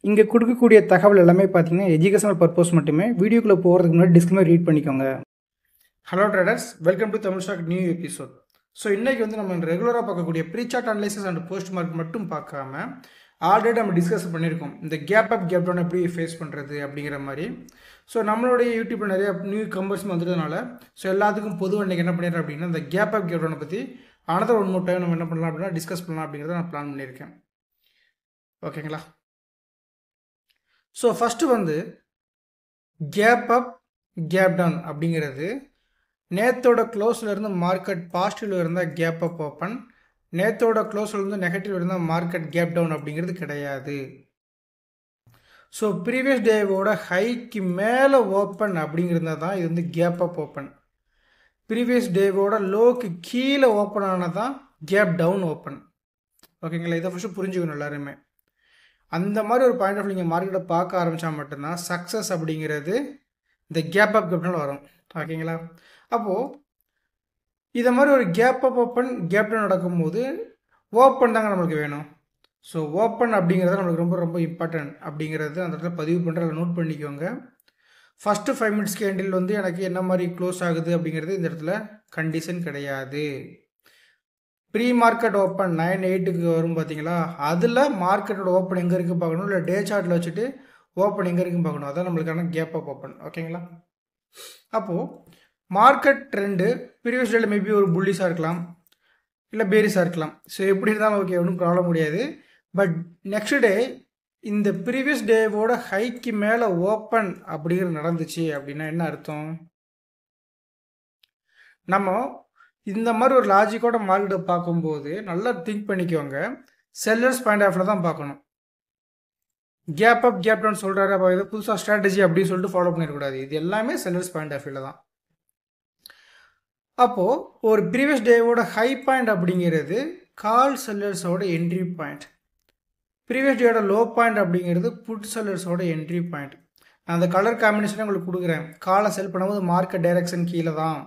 இங்கே கொடுக்கக்கூடிய தகவல் எல்லாமே பார்த்தீங்கன்னா எஜுகேஷனல் பர்பஸ் மட்டுமே. வீடியோக்குள்ளே போகிறதுக்கு முன்னாடி டிஸ்க்ளைமர் ரீட் பண்ணிக்கோங்க. Hello traders, welcome to Tamil stock new episode. So இன்றைக்கி வந்து நம்ம ரெகுலராக பார்க்கக்கூடிய pre chart analysis and post market மட்டும் பார்க்காம ஆல்ரெடி நம்ம டிஸ்கஸ் பண்ணியிருக்கோம் இந்த கேப் அப் கேப் டவுன் எப்படி ஃபேஸ் பண்ணுறது அப்படிங்கிற மாதிரி. ஸோ நம்மளுடைய யூடியூப்பில் நிறைய நியூ கம்பர்ஸ் வந்துட்டதுனால ஸோ எல்லாத்துக்கும் பொதுவாக இன்றைக்கி என்ன பண்ணிடுறேன் அப்படின்னா இந்த கேப் அப் கேப் டவுனை பற்றி அனதர் ஒன் மோர் டைம் நம்ம என்ன பண்ணலாம் அப்படின்னா டிஸ்கஸ் பண்ணலாம் அப்படிங்கிறத நான் பிளான் பண்ணியிருக்கேன். ஓகேங்களா? ஸோ ஃபஸ்ட்டு வந்து கேப் அப் கேப் டவுன் அப்படிங்கிறது நேத்தோட க்ளோஸில் இருந்து மார்க்கெட் பாசிட்டிவில் இருந்தால் கேப் அப் ஓப்பன், நேத்தோட க்ளோஸில் இருந்து நெகட்டிவ் இருந்தால் மார்க்கெட் கேப் டவுன் அப்படிங்கிறது கிடையாது. ஸோ ப்ரீவியஸ் டேவோட ஹைக்கு மேலே ஓப்பன் அப்படிங்கிறது தான் இது வந்து கேப் அப் ஓப்பன். ப்ரீவியஸ் டேவோட லோக்கு கீழே ஓப்பன் ஆனதான் கேப் டவுன் ஓப்பன். ஓகேங்களா? இதை ஃபஸ்ட்டு புரிஞ்சுக்கணும் எல்லாருமே. அந்த மாதிரி ஒரு பாயிண்ட் ஆஃப் நீங்கள் மார்க்கெட்டை பார்க்க ஆரம்பித்தா மட்டும்தான் சக்ஸஸ் அப்படிங்கிறது இந்த கேப் அப் கேப் டவுன் வரும். ஓகேங்களா? அப்போது இதை மாதிரி ஒரு gap up open gap down நடக்கும்போது ஓப்பன் தாங்க நம்மளுக்கு வேணும். ஸோ ஓப்பன் அப்படிங்கிறது நம்மளுக்கு ரொம்ப ரொம்ப இம்பார்ட்டன்ட் அப்படிங்கிறது அந்த இடத்துல பதிவு பண்ணுறத நோட் பண்ணிக்கோங்க. ஃபஸ்ட்டு 5 மினிட்ஸ் கேண்டில் வந்து எனக்கு என்ன மாதிரி க்ளோஸ் ஆகுது அப்படிங்கிறது இந்த இடத்துல கண்டிஷன் கிடையாது. ப்ரீ மார்க்கெட் ஓப்பன் 9-8க்கு வரும் பார்த்தீங்களா, அதில் மார்க்கெட்டோட ஓப்பன் எங்கே இருக்குது பார்க்கணும், இல்லை டே சார்ட்டில் வச்சுட்டு ஓப்பன் எங்கே இருக்குன்னு பார்க்கணும். அதான் நம்மளுக்கான கேப் அப் ஓப்பன். ஓகேங்களா? அப்போது மார்க்கெட் ட்ரெண்டு ப்ரீவியஸ் டேல மேபி ஒரு புல்லிஸாக இருக்கலாம், இல்லை பேரிஸாக இருக்கலாம். ஸோ எப்படி இருந்தாலும் ஓகே, ஒன்றும் ப்ராப்ளம் முடியாது. பட் நெக்ஸ்ட் டே இந்த ப்ரீவியஸ் டேவோட ஹைக்கு மேலே ஓப்பன் அப்படிங்கிறது நடந்துச்சு அப்படின்னா என்ன அர்த்தம்? நம்ம இந்த மாதிரி ஒரு லாஜிக்கோட மார்க்கெட்டை பார்க்கும்போது நல்லா திங்க் பண்ணிக்கோங்க. செல்லர்ஸ் பாயிண்ட் ஆஃப் வியூவில் தான் பார்க்கணும். கேப் அப் கேப் டவுன் சொல்கிறாரு, அப்போ இது புதுசாக ஸ்ட்ராட்டஜி அப்படின்னு சொல்லிட்டு ஃபாலோ பண்ணிடக்கூடாது. இது எல்லாமே செல்லர்ஸ் பாயிண்ட் ஆஃப் வியூவில் தான். அப்போது ஒரு ப்ரீவியஸ் டேவோட ஹை பாயிண்ட் அப்படிங்கிறது கால் செல்லர்ஸோட என்ட்ரி பாயிண்ட், ப்ரீவியஸ் டேயோட லோ பாயிண்ட் அப்படிங்கிறது புட் செல்லர்ஸோட என்ட்ரி பாயிண்ட். நான் அந்த கலர் காம்பினேஷனை உங்களுக்கு கொடுக்குறேன். காலை செல் பண்ணும்போது மார்க்கெட் டைரக்ஷன் கீழே தான்,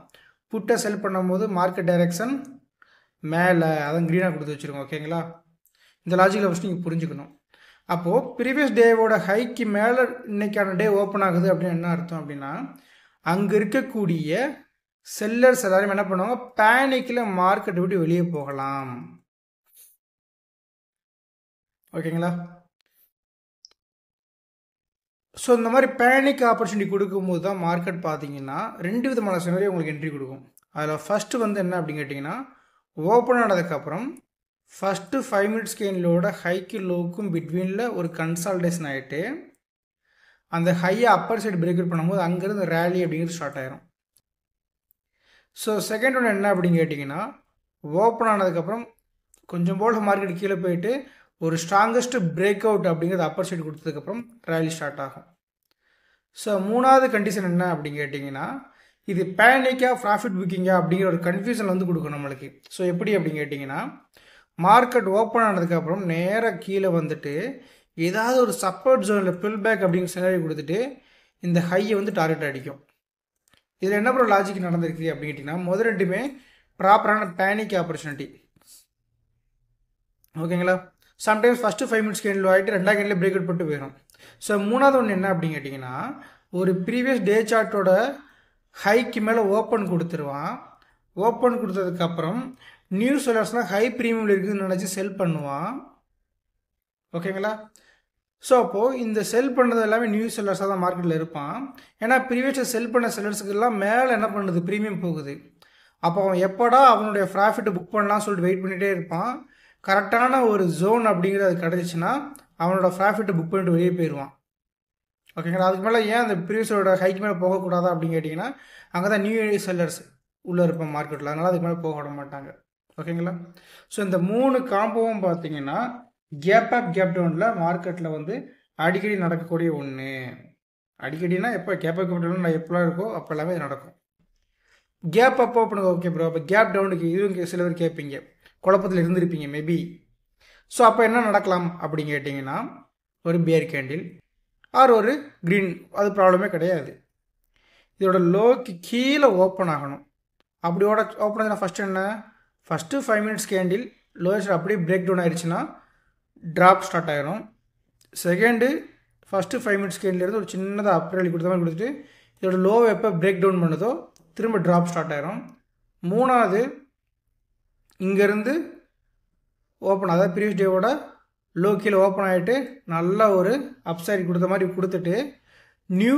புட்டை செல் பண்ணும்போது மார்க்கெட் டைரக்ஷன் மேலே, அதான் க்ரீனாக கொடுத்து வச்சுருக்கோம். ஓகேங்களா? இந்த லாஜிக்கில் ஃபஸ்ட்டு நீங்கள் புரிஞ்சுக்கணும். அப்போது ப்ரீவியஸ் டேவோட ஹைக்கு மேலே இன்னைக்கான டே ஓப்பன் ஆகுது அப்படின்னு என்ன அர்த்தம் அப்படின்னா, அங்கே இருக்கக்கூடிய செல்லர்ஸ் எல்லாரும் என்ன பண்ணுவாங்க, பேனிக்கில் மார்க்கெட்டை விட்டு வெளியே போகலாம். ஓகேங்களா? ஸோ இந்த மாதிரி பேனிக் ஆப்பர்ச்சுனிட்டி கொடுக்கும்போது தான் மார்க்கெட் பார்த்தீங்கன்னா 2 விதமான சினரியோ உங்களுக்கு என்ட்ரி கொடுக்கும். அதில் ஃபஸ்ட்டு வந்து என்ன அப்படின்னு கேட்டிங்கன்னா, ஓப்பன் ஆனதுக்கப்புறம் ஃபஸ்ட்டு 5 மினிட்ஸ் கேண்டிலோட ஹைக்கு லோக்கும் பிட்வீனில் ஒரு கன்சால்டேஷன் ஆகிட்டு அந்த ஹையை அப்பர் சைடு பிரேக் அவுட் பண்ணும்போது அங்கேருந்து ரேலி அப்படிங்கிறது ஸ்டார்ட் ஆயிரும். ஸோ செகண்ட் ஒன்று என்ன அப்படின்னு கேட்டிங்கன்னா, ஓப்பன் ஆனதுக்கப்புறம் கொஞ்சம் போல் மார்க்கெட் கீழே போயிட்டு ஒரு ஸ்ட்ராங்கஸ்ட் பிரேக் அவுட் அப்படிங்கிறது அப்பர் சைடு கொடுத்ததுக்கப்புறம் ரேலி ஸ்டார்ட் ஆகும். ஸோ மூணாவது கண்டிஷன் என்ன அப்படின்னு கேட்டிங்கன்னா, இது பேனிக்கா ப்ராஃபிட் புக்கிங்கா அப்படிங்கிற ஒரு கன்ஃபியூஷன் வந்து கொடுக்கும் நம்மளுக்கு. ஸோ எப்படி அப்படின்னு கேட்டிங்கன்னா, மார்க்கெட் ஓப்பன் ஆனதுக்கப்புறம் நேராக கீழே வந்துட்டு ஏதாவது ஒரு சப்போர்ட் ஜோனில் புல் பேக் அப்படிங்கிற சினாரியோ கொடுத்துட்டு இந்த ஹையை வந்து டார்கெட் அடிக்கும். இதில் என்ன ஒரு லாஜிக் நடந்திருக்கு அப்படின்னு கேட்டிங்கன்னா, முதல் ரெண்டுமே ப்ராப்பரான பேனிக் ஆப்பர்ச்சுனிட்டி. ஓகேங்களா? சம்டைம்ஸ் ஃபஸ்ட்டு 5 மினிட்ஸ் கேண்டில் ஆகிட்டு ரெண்டாவது கேண்டில் பிரேக் அவுட் போட்டு போயிடும். ஸோ மூணாவது ஒன்று என்ன அப்படின்னு கேட்டிங்கன்னா, ஒரு ப்ரீவியஸ் டே சார்ட்டோட ஹைக்கு மேலே ஓப்பன் கொடுத்துருவான். ஓப்பன் கொடுத்ததுக்கப்புறம் நியூ செல்லர்ஸ்னால் ஹை ப்ரீமியமில் இருக்குதுன்னு நினச்சி செல் பண்ணுவான். ஓகேங்களா? ஸோ அப்போது இந்த செல் பண்ணது எல்லாமே நியூ செல்லர்ஸாக தான் மார்க்கெட்டில் இருப்பான். ஏன்னா ப்ரீவியஸாக செல் பண்ண செல்லர்ஸுக்கெல்லாம் மேலே என்ன பண்ணுது, ப்ரீமியம் போகுது. அப்போ அவன் எப்போடா அவனுடைய ப்ராஃபிட்டை புக் பண்ணலாம்னு சொல்லிட்டு வெயிட் பண்ணிகிட்டே இருப்பான். கரெக்டான ஒரு ஜோன் அப்படிங்கிறது கிடச்சிச்சின்னா அவனோட ப்ராஃபிட்டை புக் பண்ணிட்டு வெளியே போயிடுவான். ஓகேங்களா? அதுக்கு மேலே ஏன் அந்த ப்ரீவியஸோட ஹைக்கு மேலே போகக்கூடாதா அப்படின்னு கேட்டிங்கன்னா, அங்கே தான் நியூ செல்லர்ஸ் உள்ளே இருப்பான் மார்க்கெட்டில், அதனால் அதுக்கு மேலே போக விட மாட்டாங்க. ஓகேங்களா? ஸோ இந்த 3 காம்போவும் பார்த்தீங்கன்னா கேப் அப் கேப் டவுனில் மார்க்கெட்டில் வந்து அடிக்கடி நடக்கக்கூடிய ஒன்று. அடிக்கடினா எப்போ கேப் அப் கேப் டவுன் எப்போலாம் இருக்கோ அப்போ எல்லாமே இது நடக்கும். கேப் அப் ஓப்பனுக்கு ஓகே ப்ரோ, அப்போ கேப் டவுனுக்கு இதுவும் சில பேர் கேட்பீங்க, குழப்பத்தில் இருந்திருப்பீங்க மேபி. ஸோ அப்போ என்ன நடக்கலாம் அப்படின்னு கேட்டிங்கன்னா, ஒரு பேர் கேண்டில் ஆர் ஒரு க்ரீன், அது ப்ராப்ளமே கிடையாது. இதோட லோக்கு கீழே ஓப்பன் ஆகணும். அப்படியோட ஓப்பன் ஆச்சுன்னா ஃபஸ்ட்டு என்ன, ஃபஸ்ட்டு 5 மினிட்ஸ் கேண்டில் லோயஸ்ட் அப்படியே பிரேக் டவுன் ஆயிடுச்சுன்னா ட்ராப் ஸ்டார்ட் ஆகிரும். செகண்டு ஃபஸ்ட்டு 5 மினிட்ஸ் கேண்ட்லேருந்து ஒரு சின்னதாக அப் ரேலி கொடுத்த மாதிரி கொடுத்துட்டு இதோட லோவை எப்போ பிரேக் டவுன் பண்ணுதோ திரும்ப ட்ராப் ஸ்டார்ட் ஆயிரும். மூணாவது இங்கேருந்து ஓப்பன், அதாவது ப்ரீவியஸ் டேவோட லோ கீழே ஓப்பன் ஆகிட்டு நல்லா ஒரு அப்சைட் கொடுத்த மாதிரி கொடுத்துட்டு நியூ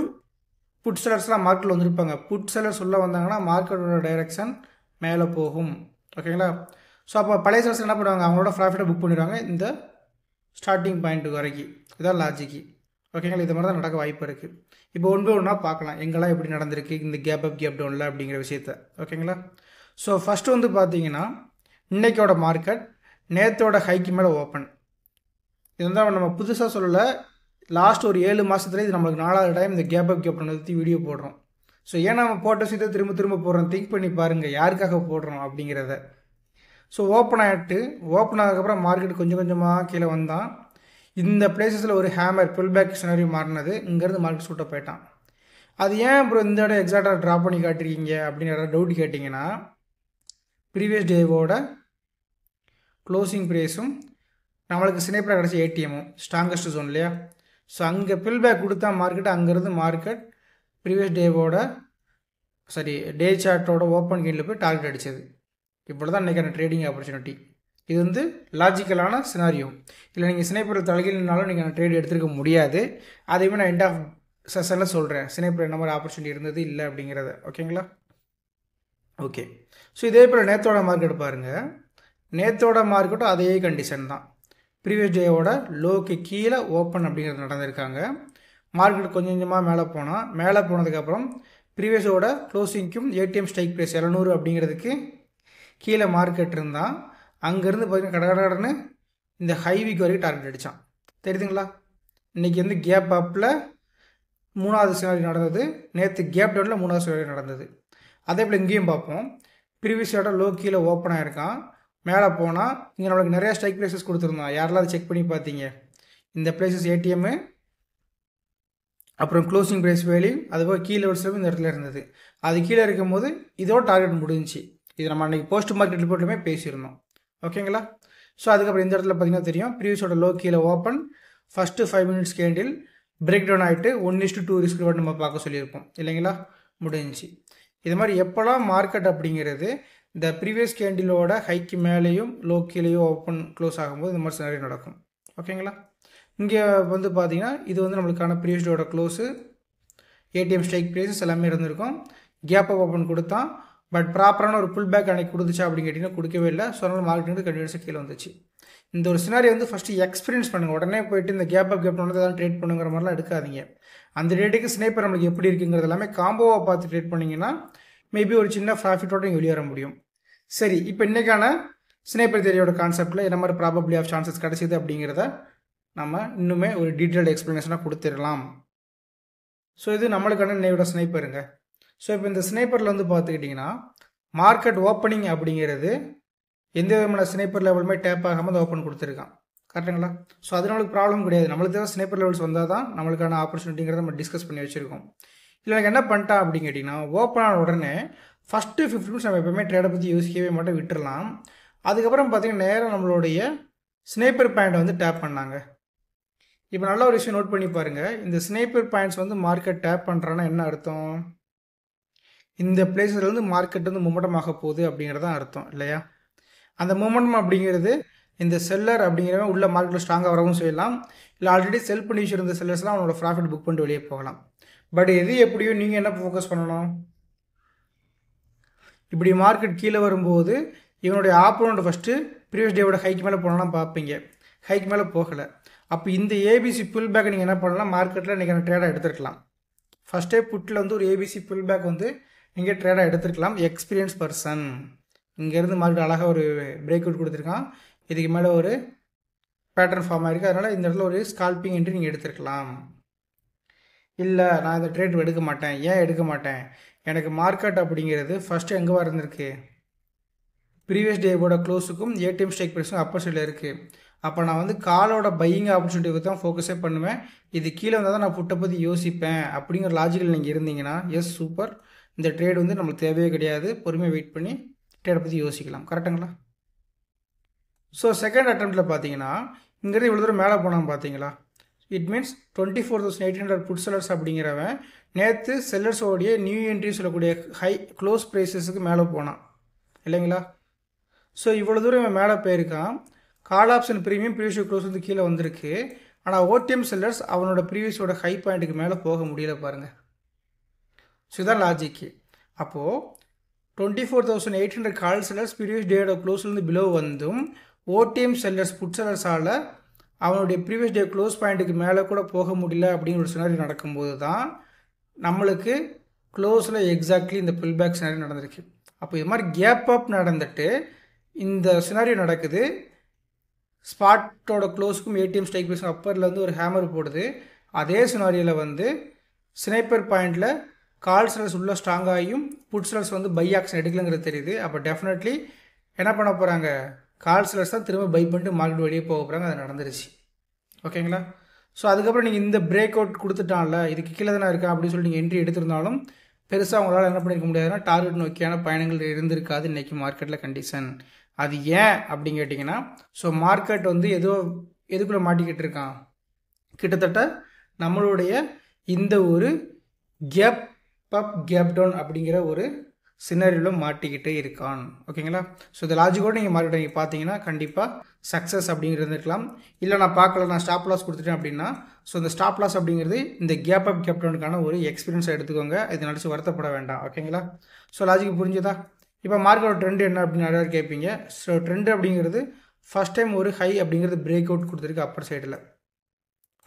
புட் செல்லர்ஸ்லாம் மார்க்கெட்டில் வந்திருப்பாங்க. புட் செல்லர்ஸ் உள்ளே வந்தாங்கன்னா மார்க்கெட்டோட டைரெக்ஷன் மேலே போகும். ஓகேங்களா? ஸோ அப்போ பழைய செல்லர்ஸ் என்ன பண்ணுவாங்க, அவங்களோட ப்ராஃபிட்டை புக் பண்ணிடுவாங்க இந்த ஸ்டார்டிங் பாயிண்ட்டு வரைக்கும். இதான் லாஜிக்கு. ஓகேங்களா? இது மாதிரி தான் நடக்க வாய்ப்பு இருக்குது. இப்போ ஒன் பை ஒன்றா பார்க்கலாம் எங்கெல்லாம் எப்படி நடந்திருக்கு இந்த கேப் அப் கேப் டவுனில் அப்படிங்கிற விஷயத்த. ஓகேங்களா? ஸோ ஃபஸ்ட்டு வந்து பார்த்தீங்கன்னா இன்றைக்கோட மார்க்கெட் நேற்றோட ஹைக்கு மேலே ஓப்பன். இது வந்து நம்ம புதுசாக சொல்லலை, லாஸ்ட் ஒரு 7 மாதத்துல இது நம்மளுக்கு 4வது டைம் இந்த கேப் அப் கேப் டவுன் பற்றி வீடியோ போடுறோம். ஸோ ஏன் நம்ம போட்ட விஷயத்தை திரும்ப திரும்ப போடுறோம், திங்க் பண்ணி பாருங்கள் யாருக்காக போடுறோம் அப்படிங்கிறத. ஸோ ஓப்பன் ஆகிட்டு ஓப்பன் ஆனதுக்கப்புறம் மார்க்கெட் கொஞ்சம் கொஞ்சமாக கீழே வந்தான். இந்த பிளேசஸில் ஒரு ஹேமர் புல் பேக் சினாரியோ மாறினது. இங்கேருந்து மார்க்கெட் சூட்ட போயிட்டான். அது ஏன் அப்புறம் இந்த இடம் எக்ஸாக்டாக ட்ராப் பண்ணி காட்டிருக்கீங்க அப்படின்னு யாராவது டவுட் கேட்டிங்கன்னா, ப்ரீவியஸ் டேவோட க்ளோசிங் ப்ரைஸும் நம்மளுக்கு ஸ்னைப்பராக கிடச்ச ஏடிஎம்மும் ஸ்ட்ராங்கஸ்ட் ஜோன் இல்லையா? ஸோ அங்கே புல் பேக் கொடுத்தா மார்க்கெட், அங்கேருந்து மார்க்கெட் ப்ரீவியஸ் டேவோட டே சார்ட்டோட ஓப்பன் கீழில் போய் டார்கெட் அடித்தது. இப்படி தான் இன்றைக்கான ட்ரேடிங் ஆப்பர்ச்சுனிட்டி. இது வந்து லாஜிக்கலான சினாரியோ. இல்லை நீங்கள் ஸ்னைப்பர் தலைகீழ்னாலும் நீங்கள் ட்ரேட் எடுத்துருக்க முடியாது. அதையுமே நான் எண்ட் ஆஃப் செஷனில் சொல்கிறேன் சினைப்பர் என்ன மாதிரி ஆப்பர்ச்சுனிட்டி இருந்தது இல்லை அப்படிங்கிறத. ஓகேங்களா? ஓகே. ஸோ இதே போல் நேற்றோட மார்க்கெட் பாருங்கள். நேற்றோட மார்க்கெட்டும் அதே கண்டிஷன் தான். ப்ரீவியஸ் டேவோட லோக்கு கீழே ஓப்பன் அப்படிங்கிறது நடந்திருக்காங்க. மார்க்கெட் கொஞ்சம் கொஞ்சமாக மேலே போனதுக்கப்புறம் ப்ரீவியஸோட க்ளோசிங்க்கும் ஏடிஎம் ஸ்ட்ரைக் ப்ரைஸ் 700 அப்படிங்கிறதுக்கு கீழே மார்க்கெட் இருந்தால் அங்கேருந்து பார்த்தீங்கன்னா கடன்னு இந்த ஹைவிக்கு வரைக்கும் டார்கெட் அடித்தான். தெரியுதுங்களா? இன்றைக்கி வந்து கேப் அப்பில் 3வது சினாரி நடந்தது, நேற்று கேப் டவுனில் 3வது சினாரி நடந்தது. அதே போல் இங்கேயும் பார்ப்போம். ப்ரீவியஸோட லோ கீழே ஓப்பன் ஆகிருக்கான். மேலே போனால் இங்கே நம்மளுக்கு நிறையா ஸ்ட்ரைக் ப்ரைஸஸ் கொடுத்துருந்தோம். யாரெல்லாம் அதை செக் பண்ணி பார்த்தீங்க? இந்த ப்ரைஸஸ் ஏடிஎம்மு, அப்புறம் க்ளோசிங் ப்ரைஸ் வேல்யூ, அதுபோல் கீழே லெவல்ஸ்லும் இந்த இடத்துல இருந்தது. அது கீழே இருக்கும்போது இதோட டார்கெட் முடிஞ்சிச்சு. இது நம்ம அன்றைக்கி போஸ்ட் மார்க்கெட் ரிப்போர்ட்லுமே பேசியிருந்தோம். ஓகேங்களா? ஸோ அதுக்கப்புறம் இந்த இடத்துல பார்த்தீங்கன்னா தெரியும், ப்ரீவியஸோட லோ கீழே open, first 5 minutes candle break down ஆகிட்டு 1:2 ரிஸ்க் ரிவார்ட் நம்ம பார்க்க சொல்லியிருப்போம் இல்லைங்களா? முடிஞ்சிச்சு. இது மாதிரி எப்போல்லாம் மார்க்கெட் அப்படிங்கிறது இந்த ப்ரீவியஸ் கேண்டிலோட ஹைக்கு மேலேயும் லோ கீழேயும் ஓப்பன் க்ளோஸ் ஆகும்போது இந்த மாதிரி சினாரியோ நடக்கும். ஓகேங்களா? இங்கே வந்து பார்த்தீங்கன்னா இது வந்து நம்மளுக்கான ப்ரீவியஸ் டேவோட க்ளோஸு, ஏடிஎம் ஸ்ட்ரைக் ப்ரைஸஸ் எல்லாமே இருந்திருக்கும். கேப் அப் ஓப்பன் கொடுத்தான். பட் ப்ராப்பரான ஒரு புல் பேக் அன்றைக்கி கொடுத்துச்சா அப்படின்னு கேட்டிங்கன்னா கொடுக்கவே இல்லை. ஸோ அதனால் மார்க்கெட் வந்து கண்டினியூஸாக கீழே வந்துச்சு. இந்த ஒரு சினாரியோ வந்து ஃபஸ்ட்டு எக்ஸ்பீரியன்ஸ் பண்ணுங்கள். உடனே போயிட்டு இந்த கேப் அப் கேப் வந்து தான் ட்ரேட் பண்ணுங்கிற மாதிரிலாம் எடுக்காதீங்க. அந்த ரேட்டுக்கு ஸ்னைப்பர் நம்மளுக்கு எப்படி இருக்குங்கிறது எல்லாமே காம்போவாக பார்த்து ட்ரேட் பண்ணிங்கன்னா மேபி ஒரு சின்ன ப்ராஃபிட்டோட நீங்கள் வெளியேற முடியும். சரி, இப்போ இன்றைக்கான ஸ்னைப்பர் தேரியோட கான்செப்டில் என்ன மாதிரி ப்ராபபிலிட்டி ஆஃப் சான்சஸ் கிடச்சிது அப்படிங்கிறத நம்ம இன்னுமே ஒரு டீட்டெயில்டு எக்ஸ்ப்ளனேஷனாக கொடுத்துடலாம். ஸோ இது நம்மளுக்கான இன்னையோட ஸ்னைப்பருங்க. ஸோ இப்போ இந்த ஸ்னைப்பரில் வந்து பார்த்துக்கிட்டிங்கன்னா மார்க்கெட் ஓப்பனிங் அப்படிங்கிறது எந்த விதமான ஸ்னைப்பர் லெவலுமே டேப் ஆகாமல் அந்த ஓப்பன் கொடுத்துருக்கான். கரெக்டுங்களா? ஸோ அது நம்மளுக்கு ப்ராப்ளம் கிடையாது. நம்மளுக்கு தேவை ஸ்னைப்பர் லெவல்ஸ் வந்தால் தான் நம்மளுக்கான ஆப்பர்ச்சுனிட்டிங்கிறத நம்ம டிஸ்கஸ் பண்ணி வச்சுருக்கோம். இல்லை எனக்கு என்ன பண்ணிட்டான் அப்படின்னு கேட்டிங்கன்னா, ஓப்பன் ஆன உடனே ஃபஸ்ட்டு 50 மினிட்ஸ் நம்ம எப்போயுமே ட்ரேடை பற்றி யோசிக்கவே மாட்டோம், விட்டுடலாம். அதுக்கப்புறம் பார்த்திங்கன்னா நேராக நம்மளுடைய ஸ்னைப்பர் பாயிண்ட்டை வந்து டேப் பண்ணாங்க. இப்போ நல்ல ஒரு விஷயம் நோட் பண்ணி பாருங்கள். இந்த ஸ்னைப்பர் பாயிண்ட்ஸ் வந்து மார்க்கெட் டேப் பண்ணுறான்னா என்ன அர்த்தம்? இந்த பிளேஸ்லேருந்து மார்க்கெட் வந்து மூமெண்டம் ஆக போகுது அப்படிங்கிறது தான் அர்த்தம் இல்லையா? அந்த மூமெண்டம் அப்படிங்கிறது இந்த செல்லர் அப்படிங்கிறவன் உள்ள மார்க்கெட்டில் ஸ்ட்ராங்காக வரவும் செய்யலாம். இல்லை ஆல்ரெடி செல் பண்ணி வச்சுருந்த செல்லர்ஸ்லாம் அவனோட ப்ராஃபிட் புக் பண்ணிட்டு வெளியே போகலாம். பட் எது எப்படியோ நீங்கள் என்ன ஃபோக்கஸ் பண்ணணும்? இப்படி மார்க்கெட் கீழே வரும்போது இவனுடைய ஆப்போனண்ட் ஃபஸ்ட்டு ப்ரீவியஸ் டேவோட ஹைக்கு மேலே போகலாம் பார்ப்பீங்க. ஹைக்கு மேலே போகலை. அப்போ இந்த ஏபிசி புல் பேக் நீங்கள் என்ன பண்ணலாம், மார்க்கெட்டில் இன்றைக்கி ட்ரேடாக எடுத்துருக்கலாம். ஃபஸ்ட்டே புட்டில் வந்து ஒரு ஏபிசி புல் பேக் வந்து நீங்கள் ட்ரேடாக எடுத்துருக்கலாம். எக்ஸ்பீரியன்ஸ் பர்சன் இங்கேருந்து மார்க்கெட் அழகாக ஒரு பிரேக் அவுட் கொடுத்துருக்கான். இதுக்கு மேலே ஒரு பேட்டர்ன் ஃபார்ம் ஆகிருக்கு. அதனால் இந்த இடத்துல ஒரு ஸ்கால்பிங் என்ட்ரி நீங்கள் எடுத்துருக்கலாம். இல்லை நான் இந்த ட்ரேட் எடுக்க மாட்டேன். ஏன் எடுக்க மாட்டேன்? எனக்கு மார்க்கெட் அப்படிங்கிறது ஃபஸ்ட்டு எங்கே இருந்திருக்கு, ப்ரீவியஸ் டேவோட க்ளோஸுக்கும் ஏடிஎம் ஸ்ட்ரைக் ப்ரைஸுக்கும் அப்பர் சைடில் இருக்குது. அப்போ நான் வந்து காலோட பையிங் ஆப்பர்ச்சுனிட்டிக்கு தான் ஃபோக்கஸே பண்ணுவேன். இது கீழே வந்தால் தான் நான் புட்டை பற்றி யோசிப்பேன் அப்படிங்கிற லாஜிக்கில் நீங்கள் இருந்தீங்கன்னா எஸ் சூப்பர். இந்த ட்ரேட் வந்து நம்மளுக்கு தேவையே கிடையாது. பொறுமையாக வெயிட் பண்ணி ட்ரேடை பற்றி யோசிக்கலாம். கரெக்டுங்களா? ஸோ செகண்ட் அட்டெம்ப்டில் பார்த்தீங்கன்னா இங்கேருந்து இவ்வளோ தூரம் மேலே போனால் பார்த்தீங்களா, இட் மீன்ஸ் 24,800 புட் செல்லர்ஸ் அப்படிங்கிறவன் நேற்று செல்லர்ஸோடைய நியூ என்ட்ரி சொல்லக்கூடிய ஹை க்ளோஸ் ப்ரைஸஸுக்கு மேலே போனான் இல்லைங்களா? ஸோ இவ்வளோ தூரம் இவன் மேலே போயிருக்கான். Call option premium previous close வந்து கீழே வந்திருக்கு. ஆனால் ஓடிஎம் செல்லர்ஸ் அவனோட ப்ரீவியஸோட ஹை பாயிண்ட்டுக்கு மேலே போக முடியல பாருங்கள். ஸோ இதான் லாஜிக்கு. அப்போது 24,800 கால் செல்லர்ஸ் ப்ரீவியஸ் டேயோட க்ளோஸ்லேருந்து பிலோ வந்தும் ஓடிஎம் செல்லர்ஸ் புட் செல்லர்ஸால் அவனுடைய ப்ரீவியஸ் டே க்ளோஸ் பாயிண்ட்டுக்கு மேலே கூட போக முடியல அப்படிங்கிற ஒரு சினாரியோ நடக்கும்போது தான் நம்மளுக்கு க்ளோஸில் எக்ஸாக்ட்லி இந்த புல் பேக் சினாரியோ நடந்திருக்கு. அப்போ இது மாதிரி கேப் அப் நடந்துட்டு இந்த சினாரியோ நடக்குது. ஸ்பாட்டோட க்ளோஸுக்கும் ஏடிஎம் ஸ்ட்ரைக் ப்ரைஸுக்கும் அப்பர்லேருந்து ஒரு ஹேமர் போடுது. அதே சினாரியோவில் வந்து ஸ்னைப்பர் பாயிண்டில் கால் செல்லர்ஸ் உள்ள ஸ்ட்ராங்காகியும் புட் செல்லர்ஸ் வந்து பை ஆக்ஷன் எடுக்கலங்கிறது தெரியுது. அப்போ டெஃபினெட்லி என்ன பண்ண போகிறாங்க, கால் செல்லர்ஸ் தான் திரும்ப பை பண்ணிட்டு மார்க்கெட் வெளியே போக போகிறாங்க. அது நடந்துருச்சு. ஓகேங்களா? ஸோ அதுக்கப்புறம் நீங்கள் இந்த பிரேக் அவுட் கொடுத்துட்டான்ல, இதுக்கு கீழே தானே இருக்கா அப்படின்னு சொல்லி நீங்கள் என்ட்ரி எடுத்திருந்தாலும் பெருசாக அவங்களால என்ன பண்ணியிருக்க முடியாதுன்னா டார்கெட் நோக்கியான பயணங்கள் இருந்திருக்காது இன்றைக்கி மார்க்கெட்டில் கண்டிஷன். அது ஏன் அப்படின்னு கேட்டிங்கன்னா, ஸோ மார்க்கெட் வந்து எதுக்குள்ளே மாட்டிக்கிட்டு இருக்கான், கிட்டத்தட்ட நம்மளுடைய இந்த ஒரு கேப் அப் கேப் டவுன் அப்படிங்கிற ஒரு சினாரியோவில் மாட்டிக்கிட்டே இருக்கான். ஓகேங்களா? ஸோ இந்த லாஜிக்கோடு நீங்கள் மார்க்கெட் நீங்கள் பார்த்தீங்கன்னா கண்டிப்பாக சக்ஸஸ் அப்படிங்கிறது இருக்கலாம். இல்லை நான் பார்க்கல, நான் ஸ்டாப் லாஸ் கொடுத்துட்டேன் அப்படின்னா, ஸோ இந்த ஸ்டாப் லாஸ் அப்படிங்கிறது இந்த கேப் அப் கேப் டவுனுக்கான ஒரு எக்ஸ்பீரியன்ஸை எடுத்துக்கோங்க. இது நினச்சி வருத்தப்பட வேண்டாம். ஓகேங்களா? ஸோ லாஜிக் புரிஞ்சுதா? இப்போ மார்க்கெட்டோட ட்ரெண்ட் என்ன அப்படின்னு நிறைய பேர் கேட்பீங்க. ஸோ ட்ரெண்ட் அப்படிங்கிறது ஃபஸ்ட் டைம் ஒரு ஹை அப்படிங்கிறது பிரேக் அவுட் கொடுத்துருக்கு அப்பர் சைடில்.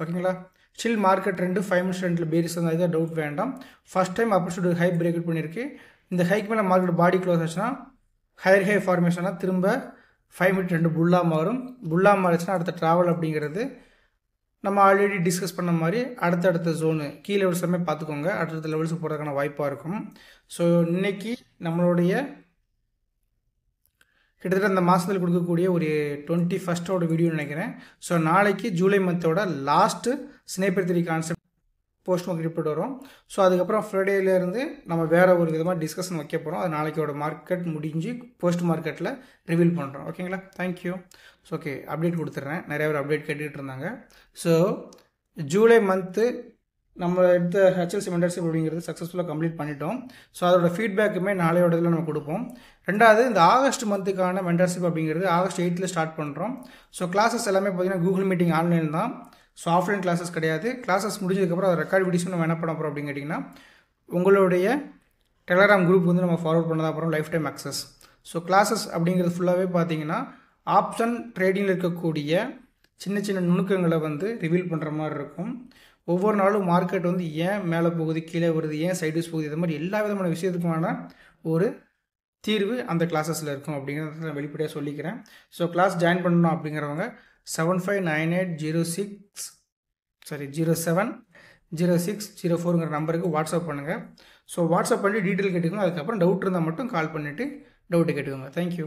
ஓகேங்களா? ஸ்டில் மார்க்கெட் ட்ரெண்டு 5 மினிட்ஸ் ட்ரெண்டில் பேரிஸ் தான், இதாக டவுட் வேண்டாம். First time Appar side high break out பண்ணியிருக்கு. இந்த ஹைக்கு மேலே மார்க்கெட் பாடி க்ளோஸ் ஆச்சுன்னா ஹையர் ஹை ஃபார்மேஷனாக திரும்ப 5 மினிட் ட்ரெண்டு புல்லாக மாறும். புல்லாக மாறிச்சுன்னா அடுத்த ட்ராவல் அப்படிங்கிறது நம்ம ஆல்ரெடி டிஸ்கஸ் பண்ண மாதிரி அடுத்தடுத்த ஜோனு கீழே லெவல்ஸ் எல்லாமே பார்த்துக்கோங்க. அடுத்த லெவல்ஸுக்கு போகிறதுக்கான வாய்ப்பாக இருக்கும். ஸோ இன்றைக்கி நம்மளுடைய கிட்டத்தட்ட இந்த மாதத்தில் கொடுக்கக்கூடிய ஒரு 21st வீடியோ நினைக்கிறேன். ஸோ நாளைக்கு ஜூலை மந்தோட last sniper 3 concept post market report வரும். ஸோ அதுக்கப்புறம் ஃப்ரைடேலேருந்து நம்ம வேறு ஒரு விதமாக டிஸ்கஷன் வைக்க போகிறோம். அது நாளைக்கோட மார்க்கெட் முடிஞ்சு போஸ்ட் மார்க்கெட்டில் ரிவீல் பண்ணுறோம். ஓகேங்களா? தேங்க்யூ. ஸோ ஓகே, அப்டேட் கொடுத்துட்றேன். நிறைய பேர் அப்டேட் கேட்டுக்கிட்டு இருந்தாங்க. ஸோ ஜூலை மந்த்து நம்ம எடுத்த ஹெச்எல்சி மெண்டர்ஷிப் அப்படிங்கிறது சக்ஸஸ்ஃபுல்லாக கம்ப்ளீட் பண்ணிட்டோம். ஸோ அதோட ஃபீட்பேக்குமே நாளையோட இதில் நம்ம கொடுப்போம். ரெண்டாவது, இந்த ஆகஸ்ட் மந்த்துக்கான மெண்டர்ஷிப் அப்படிங்கிறது ஆகஸ்ட் 8th ஸ்டார்ட் பண்ணுறோம். ஸோ கிளாஸஸ் எல்லாமே பார்த்திங்கன்னா கூகுள் மீட்டிங் ஆன்லைன் தான். ஸோ ஆஃப்லைன் கிளாஸஸ் கிடையாது. கிளாஸஸ் முடிஞ்சதுக்கப்புறம் அதை ரெக்கார்ட் வீடியோஸ் நம்ம என்ன பண்ண போகிறோம் அப்படின்னு கேட்டிங்கன்னா, உங்களுடைய டெலகிராம் குரூப் வந்து நம்ம ஃபார்வர்ட் பண்ண தான் போகிறோம் life time access. So classes அப்படிங்கிறது ஃபுல்லாகவே பார்த்தீங்கன்னா ஆப்ஷன் ட்ரேடிங்கில் இருக்கக்கூடிய சின்ன சின்ன நுணுக்கங்களை வந்து ரிவீல் பண்ணுற மாதிரி இருக்கும். ஒவ்வொரு நாளும் மார்க்கெட் வந்து ஏன் மேலே போகுது, கீழே வருது, ஏன் சைடுஸ் போகுது, இது மாதிரி எல்லா விதமான விஷயத்துக்குமான ஒரு தீர்வு அந்த கிளாஸஸில் இருக்கும் அப்படிங்கிறத நான் வெளிப்படையாக சொல்லிக்கிறேன். ஸோ கிளாஸ் ஜாயின் பண்ணணும் அப்படிங்கிறவங்க 7598070604 நம்பருக்கு வாட்ஸ்அப் பண்ணுங்கள். ஸோ வாட்ஸ்அப் பண்ணி டீட்டெயில் கேட்டுக்கோங்க. அதுக்கப்புறம் டவுட் இருந்தால் மட்டும் கால் பண்ணிவிட்டு டவுட்டு கேட்டுக்கோங்க. தேங்க்யூ.